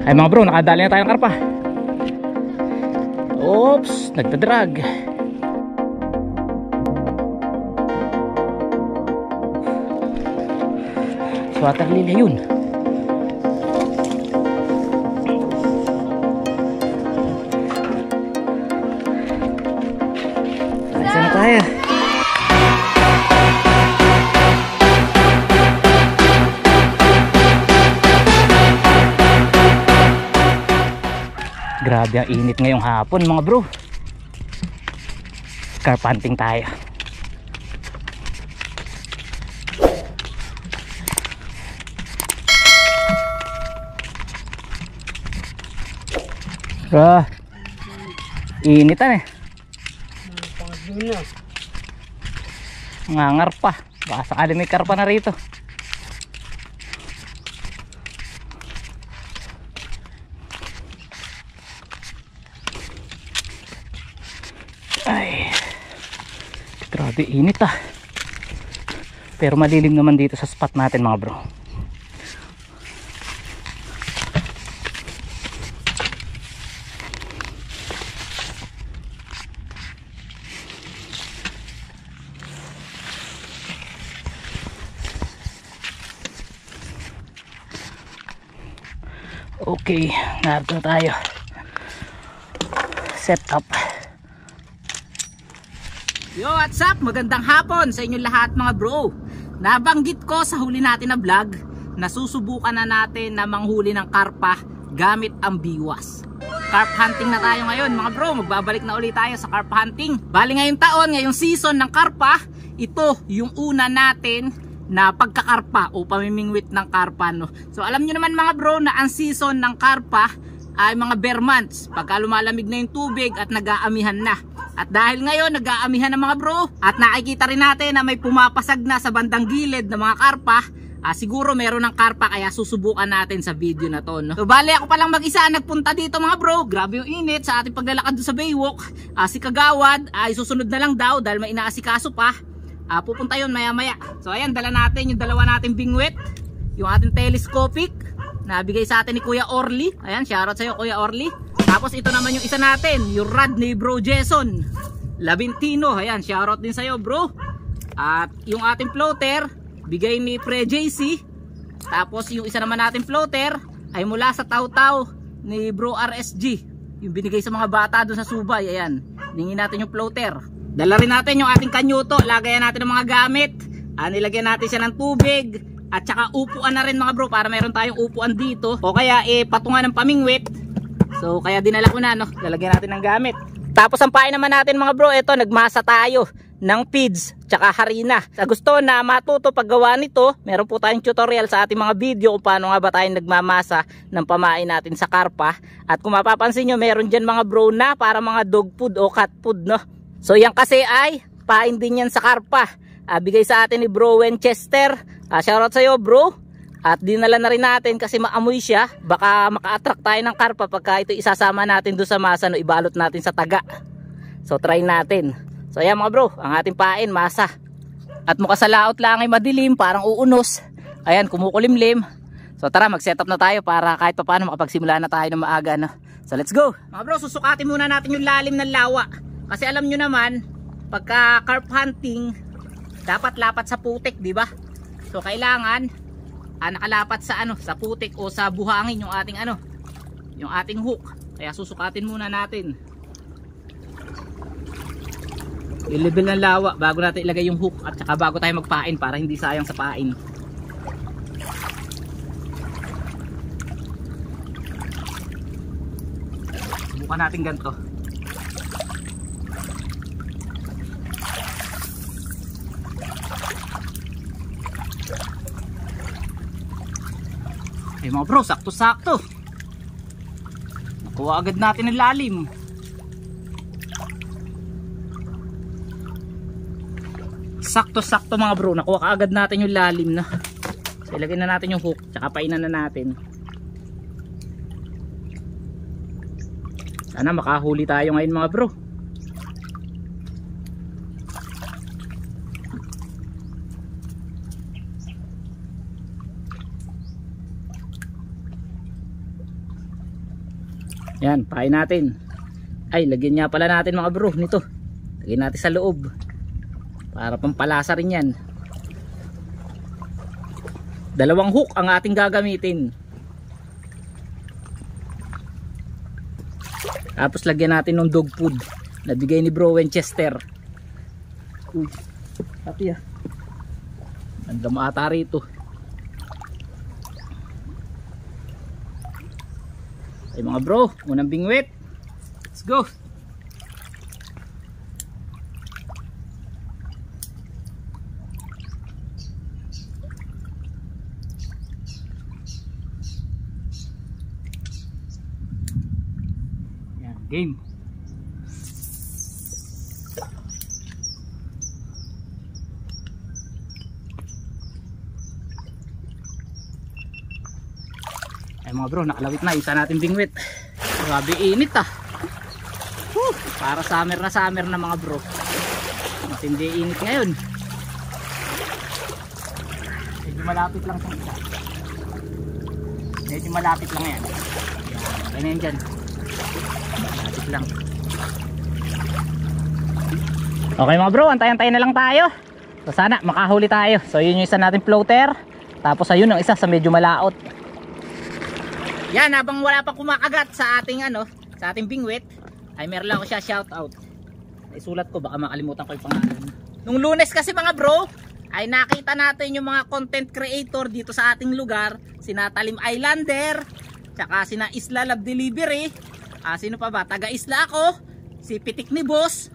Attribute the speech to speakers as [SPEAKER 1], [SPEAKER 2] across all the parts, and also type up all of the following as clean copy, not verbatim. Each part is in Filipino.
[SPEAKER 1] Ay mga bro, nakadali na tayo ng karpa. Oops, nagtadrag. Swatter lily yun. Saan na tayo? Grabe ang init ngayong hapon mga bro. Carp hunting tayo. Initan eh. Ngangar pa. Baka sakali may karpa na rito. Ay, grabe init ah. Pero malilim naman dito sa spot natin mga bro. Okay, narito tayo. Set up.
[SPEAKER 2] Yo, what's up? Magandang hapon sa inyong lahat mga bro. Nabanggit ko sa huli natin na vlog na susubukan na natin na manghuli ng karpa gamit ang biwas. Carp hunting na tayo ngayon mga bro. Magbabalik na ulit tayo sa carp hunting. Bali ngayong taon, ngayong season ng karpa, ito yung una natin na pagkakarpa o pamimingwit ng karpa, no? So alam nyo naman mga bro na ang season ng karpa ay mga bare months, pagka lumalamig na yung tubig at nag-aamihan na. At dahil ngayon nag-aamihan na mga bro at nakikita rin natin na may pumapasag na sa bandang gilid ng mga karpa, siguro meron ng karpa kaya susubukan natin sa video na to, no? So bali ako palang mag-isa nagpunta dito mga bro. Grabe yung init sa ating paglalakad sa Baywalk. Si Kagawad ay susunod na lang daw dahil may inaasikaso pa. Pupunta yun maya maya. So ayan, dala natin yung dalawa nating bingwit, yung ating telescopic na bigay sa atin ni Kuya Orly. Ayan, shoutout sa'yo Kuya Orly. Tapos ito naman yung isa natin, yung rod ni Bro Jason Labintino. Ayan, shoutout din sa'yo bro. At yung ating floater bigay ni Pre JC. Tapos yung isa naman natin floater ay mula sa Taw-Taw ni Bro RSG, yung binigay sa mga bata doon sa Subay. Ayan, hingin natin yung floater. Dala rin natin yung ating kanyuto, lagayan natin ng mga gamit. Nilagyan natin siya ng tubig at saka upuan na rin mga bro, para meron tayong upuan dito o kaya patungan ng pamingwit. So kaya dinala ko na, no, lalagyan natin ng gamit. Tapos ang pain naman natin mga bro, ito nagmasa tayo ng feeds tsaka harina. Sa gusto na matuto paggawa nito, meron po tayong tutorial sa ating mga video kung paano nga ba tayo nagmamasa ng pamain natin sa karpa. At kung mapapansin nyo, meron dyan mga bro na para mga dog food o cat food, no. So yan kasi ay pain din yan sa karpa. Bigay sa atin ni Bro Winchester. Shoutout sa iyo bro. At dinala na rin natin kasi maamoy siya. Baka maka-attract tayo ng karpa pagka ito isasama natin doon sa masa, no, ibalot natin sa taga. So try natin. So ayan mga bro, ang ating pain, masa. At mukha sa laot lang ay madilim, parang uunos. Ayan, kumukulimlim. So tara, mag-setup na tayo para kahit pa paano makapagsimula na tayo ng maaga, no? So let's go. Mga bro, susukatin muna natin yung lalim ng lawa. Kasi alam nyo naman, pagka carp hunting, dapat lapat sa putik, di ba? So kailangan nakalapat sa sa putik o sa buhangin yung ating yung ating hook. Kaya susukatin muna natin yung level ng lawa bago natin ilagay yung hook at saka bago tayo magpain para hindi sayang sa pain. Subukan natin ganito. Mga bro, sakto-sakto. Nakuha agad natin ang lalim. Sakto-sakto mga bro, nakuha kaagad natin yung lalim na. So ilagay na natin yung hook, tsaka painan na natin. Sana makahuli tayo ngayon mga bro. Yan, pain natin. Ay, lagyan niya pala natin mga bro nito. Lagyan natin sa loob. Para pampalasa rin yan. Dalawang hook ang ating gagamitin. Tapos lagyan natin ng dog food na bigay ni Bro Winchester. Uy, pati ah. Andam ata rito. Ay mga bro, unang bingwit. Let's go. Yan, game. Ay mga bro, nakalawit na isa natin bingwit. Grabe init ah. Whew, para summer na mga bro. Matindi init ngayon. Medyo malapit lang sa isa. Medyo malapit lang yan. Ganyan dyan. Malapit lang. Okay mga bro, antay-antay na lang tayo. So sana makahuli tayo. So yun yung isa natin floater. Tapos ayun ang isa sa medyo malaot. Yan, habang wala pa kumakagat sa ating sa ating bingwit, ay meron lang ako siya shout out. Isulat ko, baka makalimutan ko yung pangalan. Nung Lunes kasi mga bro, ay nakita natin yung mga content creator dito sa ating lugar, sina Talim Islander, tsaka sina Isla Love Delivery, sino pa ba? Taga Isla ako, si Pitik ni Boss,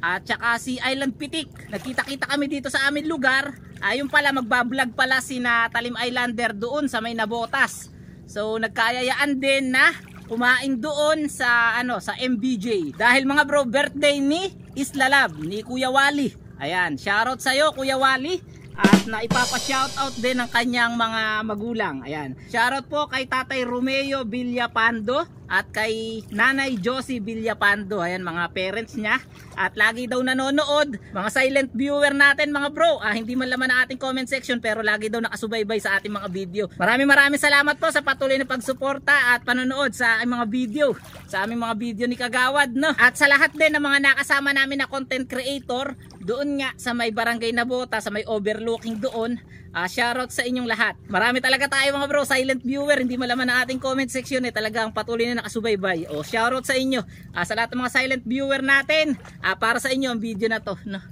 [SPEAKER 2] at tsaka si Island Pitik. Nagkita-kita kami dito sa aming lugar. Ayun pala, magbablog pala sina Talim Islander doon sa may Nabotas. So nagkayayaan din na kumain doon sa sa MBJ. Dahil mga bro, birthday ni Isla Love, ni Kuya Wally. Ayan, shoutout sa iyo Kuya Wally. At naipapa-shoutout din ng kanyang mga magulang. Ayan, shoutout po kay Tatay Romeo Villapando at kay Nanay Josie Villapando. Ayan, mga parents niya. At lagi daw nanonood, mga silent viewer natin mga bro. Hindi man laman ang ating comment section, pero lagi daw nakasubaybay sa ating mga video. Maraming salamat po sa patuloy na pagsuporta at panonood sa aming mga video, sa aming mga video ni Kagawad, no? At sa lahat din ng mga nakasama namin na content creator doon nga sa may barangay Nabota, sa may overlooking doon. Shoutout sa inyong lahat. Marami talaga tayo mga bro, silent viewer, hindi malaman ang ating comment section talagang patuloy na nakasubaybay. Shoutout sa inyo. Sa lahat ng mga silent viewer natin, para sa inyo ang video na to, no?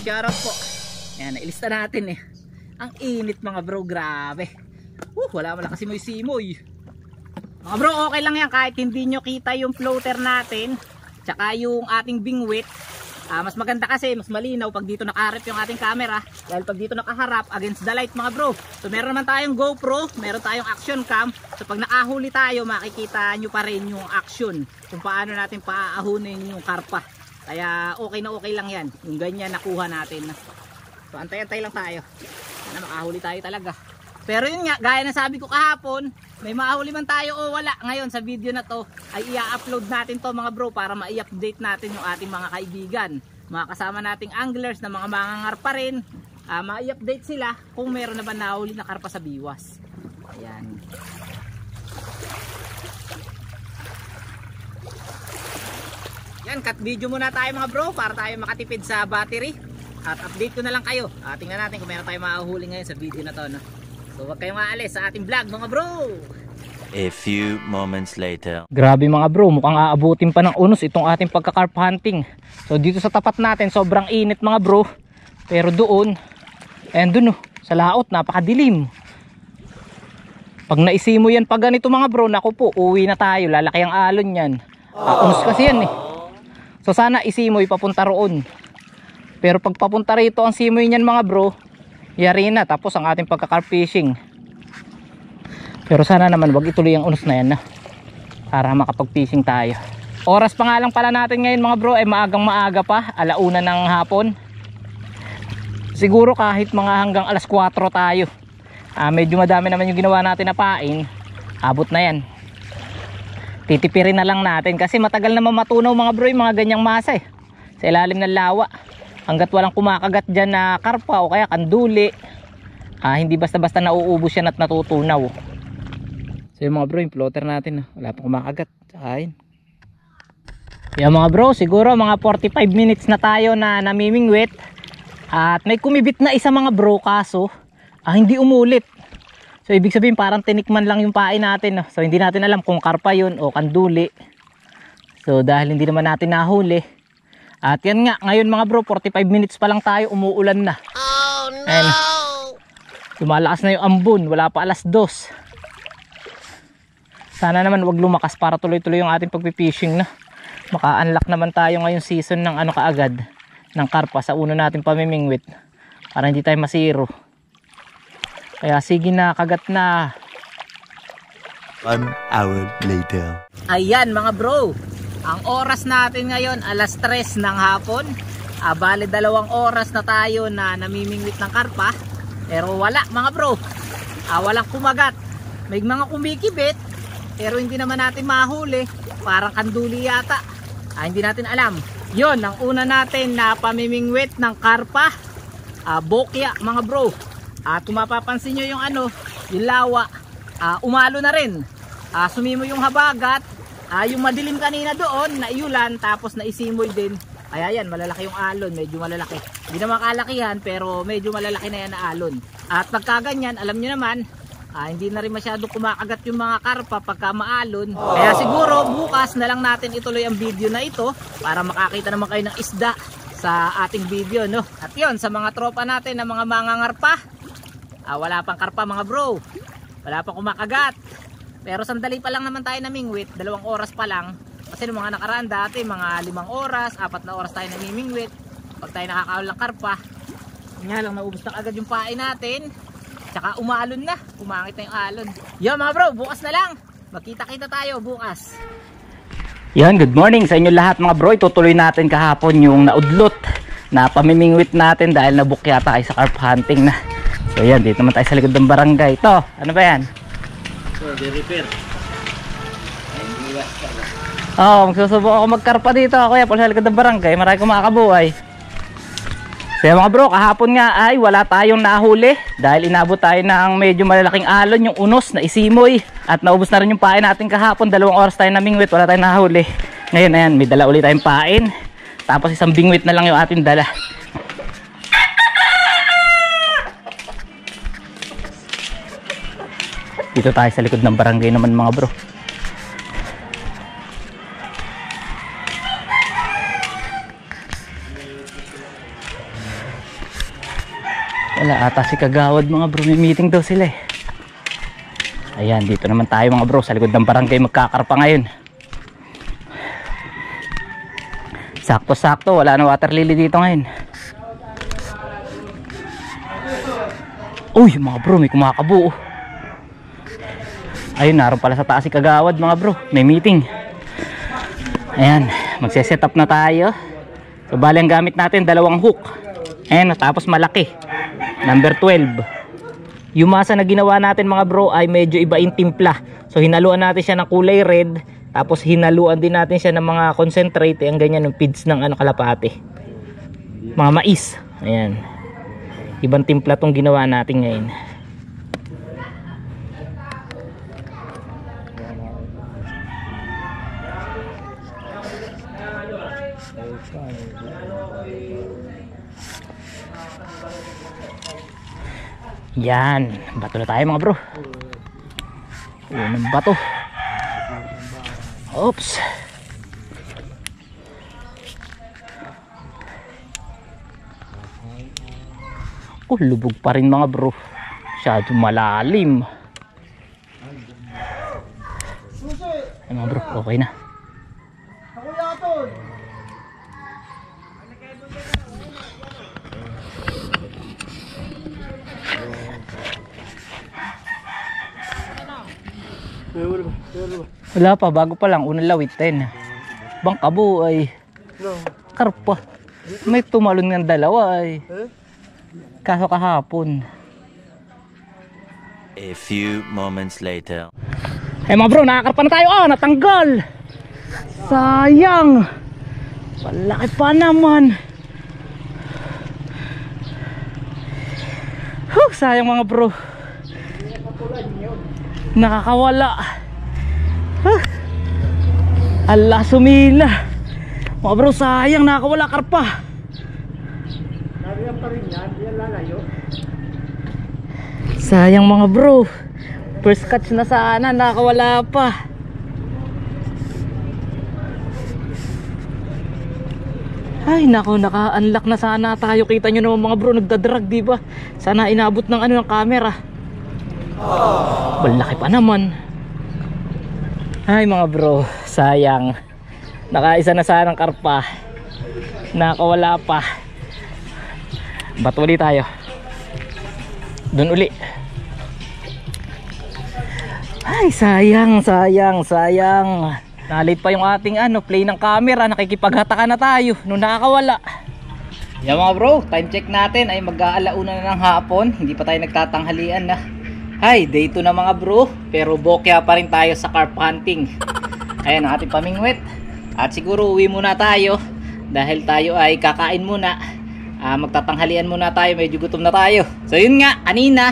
[SPEAKER 2] Shoutout po. Ayan, nailista natin Ang init mga bro, grabe. Wala mo lang kasi simoy. Mga bro, okay lang yan kahit hindi nyo kita yung floater natin, tsaka yung ating bingwit. Mas maganda kasi, mas malinaw pag dito nakaharap yung ating camera. Dahil pag dito nakaharap against the light mga bro. So meron naman tayong GoPro, meron tayong action cam. So pag nakahuli tayo, makikita nyo pa rin yung action kung paano natin paaahunin yung karpa. Kaya okay na okay lang yan, yung ganyan nakuha natin. So antay-antay lang tayo, sana makahuli tayo talaga. Pero yun nga, gaya na sabi ko kahapon, may mahuli man tayo o wala ngayon sa video na to, ay i-upload natin to mga bro para ma-i-update natin yung ating mga kaibigan, mga kasama nating anglers na mga mangangarpa rin. Ma-i-update sila kung meron na ba nahuli na karpa sa biwas. Ayan. Yan, cut video muna tayo mga bro para tayo makatipid sa battery. At update ko na lang kayo. Tingnan natin kung meron tayo mahuhuli ngayon sa video na to, no? So huwag kayong maalis sa ating vlog mga bro.
[SPEAKER 3] A few moments later.
[SPEAKER 1] Grabe mga bro, mukhang aabutin pa ng unos itong ating pagka-carp hunting. So dito sa tapat natin sobrang init mga bro. Pero doon, ayan doon sa laot, napakadilim. Pag naisimo yan pag ganito mga bro, naku po, uwi na tayo, lalaki ang alon yan. Unos kasi yan So sana isimoy papunta roon. Pero pag papunta rito ang simoy niyan mga bro, yari na, tapos ang ating pagka-carp fishing. Pero sana naman wag ituloy ang unos na yan para makapag-fishing tayo. Oras pa nga lang pala natin ngayon mga bro, maagang maaga pa, 1:00 ng hapon. Siguro kahit mga hanggang 4:00 tayo. Medyo madami naman yung ginawa natin na pain. Abot na yan. Titipirin na lang natin kasi matagal naman matunaw mga bro yung mga ganyang masa sa ilalim ng lawa. Hanggat walang kumakagat dyan na karpa o kaya kanduli, hindi basta-basta nauubos yan at natutunaw. So yung mga bro, yung floater natin, wala pa kumakagat. Tsaka yun, Yan mga bro, siguro mga 45 minutes na tayo na namimingwit. At may kumibit na isa mga bro, kaso hindi umulit. So ibig sabihin parang tinikman lang yung pain natin, no? So hindi natin alam kung karpa yun o kanduli. So dahil hindi naman natin nahuli. At yan nga, ngayon mga bro, 45 minutes pa lang tayo, umuulan na. Oh no! And lumalakas na yung ambon, wala pa 2:00. Sana naman wag lumakas para tuloy-tuloy yung ating pagpipishing na. Maka-unlock naman tayo ngayong season ng kaagad ng karpa sa uno natin pamimingwit para hindi tayo masiro. Kaya sige na, kagat na.
[SPEAKER 3] 1 hour later.
[SPEAKER 2] Ayan mga bro, ang oras natin ngayon 3:00 ng hapon. Bale 2 oras na tayo na namimingwit ng karpa. Pero wala mga bro, walang kumagat. May mga kumikibit pero hindi naman natin mahuli. Parang kanduli yata, hindi natin alam. Yon ang una natin na pamimingwit ng karpa, bokya mga bro. Kung mapapansin nyo yung yung lawa, umalo na rin. Sumimo yung habagat, yung madilim kanina doon, naiulan, tapos naisimoy din. Kaya yan, malalaki yung alon, medyo malalaki. Hindi naman kalakihan, pero medyo malalaki na yan na alon. At pagka ganyan, alam nyo naman, hindi na rin masyado kumakagat yung mga karpa pagka maalon. Kaya siguro bukas na lang natin ituloy ang video na ito para makakita naman kayo ng isda sa ating video, no? At yun, sa mga tropa natin na mga mangangarpa, wala pang karpa mga bro, wala pang kumakagat, pero sandali pa lang naman tayo namingwit, 2 oras pa lang. Kasi nung mga nakaraan dati mga 5 oras, 4 na oras tayo namimingwit pag tayo nakakaul ng karpa. Nga lang, naubos na agad yung pain natin, tsaka umaalon na, umangit na yung alon. Yo mga bro, bukas na lang, magkita-kita tayo bukas.
[SPEAKER 1] Yan, good morning sa inyo lahat mga bro. Itutuloy natin kahapon yung naudlot na pamimingwit natin dahil nabukya tayo sa carp hunting na. So yan, dito naman tayo sa likod ng barangay. Ito, ano ba yan?
[SPEAKER 2] Repair.
[SPEAKER 1] Magsusubok ako magkarpa dito. Kuya, sa likod ng barangay, marami kong makakabuhay. So yan mga bro, kahapon nga ay wala tayong nahuli dahil inabot tayo ng medyo malalaking alon, yung unos na isimoy. At naubos na rin yung pain natin kahapon, 2 oras tayo namingwit, wala tayong nahuli. Ngayon ayan, may dala ulit tayong pain. Tapos isang bingwit na lang yung ating dala. Dito tayo sa likod ng barangay naman mga bro. Wala ata si Kagawad mga bro, may meeting daw sila eh. Ayan, dito naman tayo mga bro sa likod ng barangay, magkakarpa ngayon. Sakto-sakto, wala na water lily dito ngayon. Uy mga bro, may kumakabuo. Ayun, naroon pala sa taas si Kagawad mga bro, may meeting. Ayan, magse-set up na tayo. So bali ang gamit natin 2 hook. Ayan, tapos malaki, number 12. Yung masa na ginawa natin mga bro ay medyo iba yung timpla. So hinaluan natin siya ng kulay red, tapos hinaluan din natin siya ng mga concentrate, ang ganyan ng feeds ng kalapate, mga mais. Ayan, ibang timpla tong ginawa natin ngayon. Yan, bato na tayo mga bro. Unang bato. Oops. Lubog pa rin mga bro. Masyado malalim. Ay mga bro, okay na. Wala pa, bago pa lang, unang lawit 10. Bangkabo ay karpa. May tumalon ng 2 ay kaso kahapon.
[SPEAKER 3] A few moments later.
[SPEAKER 1] Ay mga bro, nakakarpa na tayo. Natanggal. Sayang. Malaki pa naman. Sayang mga bro, nakakawala. Ala, sumila. Mga bro, sayang nakawala karpa.
[SPEAKER 2] Nariyan pa rin yan, yan lalayo.
[SPEAKER 1] Sayang mga bro. First catch na sana, nakawala pa. Ay nako, naka-unlock na sana tayo. Kita nyo naman mga bro, nagdadrag diba? Sana inabot ng ano ng camera. Malaki pa naman. Ay mga bro, sayang. Nakaisa na sana ng karpa, nakawala pa. Ba't uli tayo? Doon uli. Ay sayang, sayang, sayang. Nalit pa yung ating play ng camera. Nakikipaghataka na tayo nung nakakawala. Yan mga bro, time check natin ay mag-aalauna na ng hapon. Hindi pa tayo nagtatanghalian na. Ay, day 2 na mga bro. Pero bokya pa rin tayo sa carp hunting. Ayan ang ating pamingwit. At siguro uwi muna tayo. Dahil tayo ay kakain muna. Magtatanghalian muna tayo. Medyo gutom na tayo. So yun nga, kanina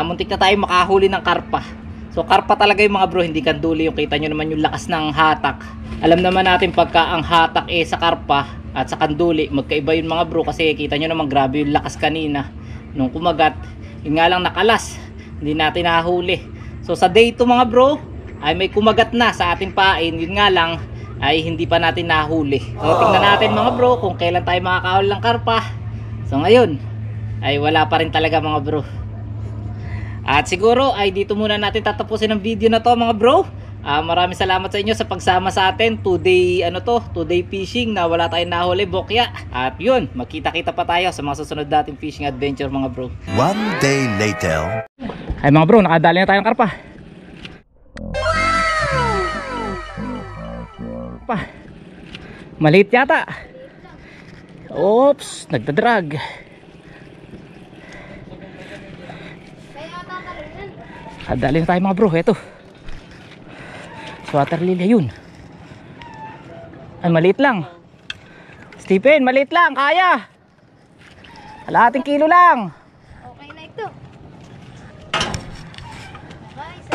[SPEAKER 1] muntik na tayo makahuli ng karpa. So karpa talaga yung mga bro, hindi kanduli. Yung kita nyo naman yung lakas ng hatak. Alam naman natin pagka ang hatak sa karpa at sa kanduli, magkaiba yun mga bro. Kasi kita nyo naman grabe yung lakas kanina nung kumagat. Yun nga lang nakalas, hindi natin nahuli. So sa day 2 mga bro ay may kumagat na sa ating pain. Yun nga lang ay hindi pa natin nahuli. So tingnan natin mga bro kung kailan tayo makakahuli ng karpa. So ngayon ay wala pa rin talaga mga bro. At siguro ay dito muna natin tatapusin ang video na to mga bro. Maraming salamat sa inyo sa pagsama sa atin. 2-day fishing na wala tayong nahuli, bokya. At yun, magkita-kita pa tayo sa mga susunod nating fishing adventure mga bro.
[SPEAKER 3] 1 day later.
[SPEAKER 1] Ay mga bro, nakadali na tayong karpa. Maliit yata. Oops, nagdadrag. Kadali na tayo mga bro, eto. Swatter lily yun. Ay maliit lang. Stephen, maliit lang, kaya. Kalahating kilo lang.
[SPEAKER 4] Okay na ito.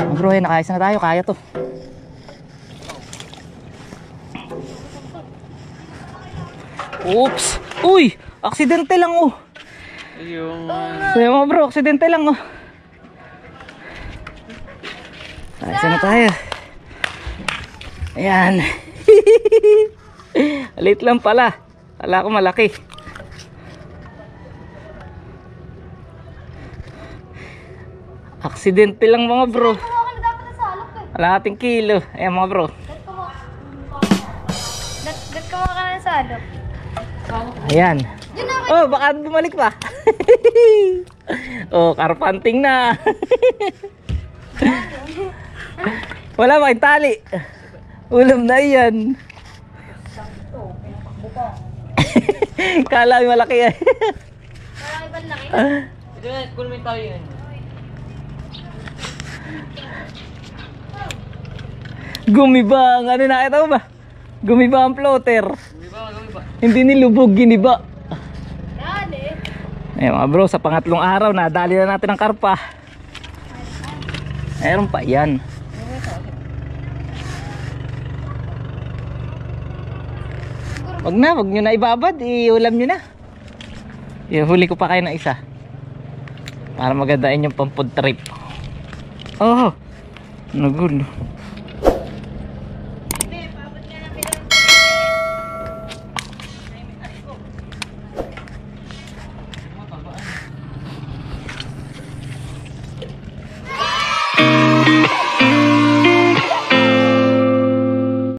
[SPEAKER 1] Mga bro, nakaisa na tayo, kaya to. Oops. Uy, aksidente lang oh. So mga bro, aksidente lang oh. Kaisa na tayo. Ayan. Alit lang pala. Kala ko malaki. Aksidente lang mga bro. Kalahating kilo. Ayan mga bro.
[SPEAKER 4] Gat ka ka na sa alok.
[SPEAKER 1] Ayan. Oh, baka bumalik pa. Oh, carp hunting na. Wala ba yung tali? Ulam na yan. Kala yung malaki yan.
[SPEAKER 4] Malaki ba laki?
[SPEAKER 1] Ito na, kung may tali yan. Gumibang, ano nakita mo ba? Gumiba ang floater. Gumiba. Hindi nilubog, giniba.
[SPEAKER 4] Yan
[SPEAKER 1] Eh mga bro, sa pangatlong araw nadali na natin ang karpa. Meron pa yan. Wag nyo na ibabad, iulam nyo na. Ihuli ko pa kayo ng isa para magandain yung pang food trip. Oh, nagulo.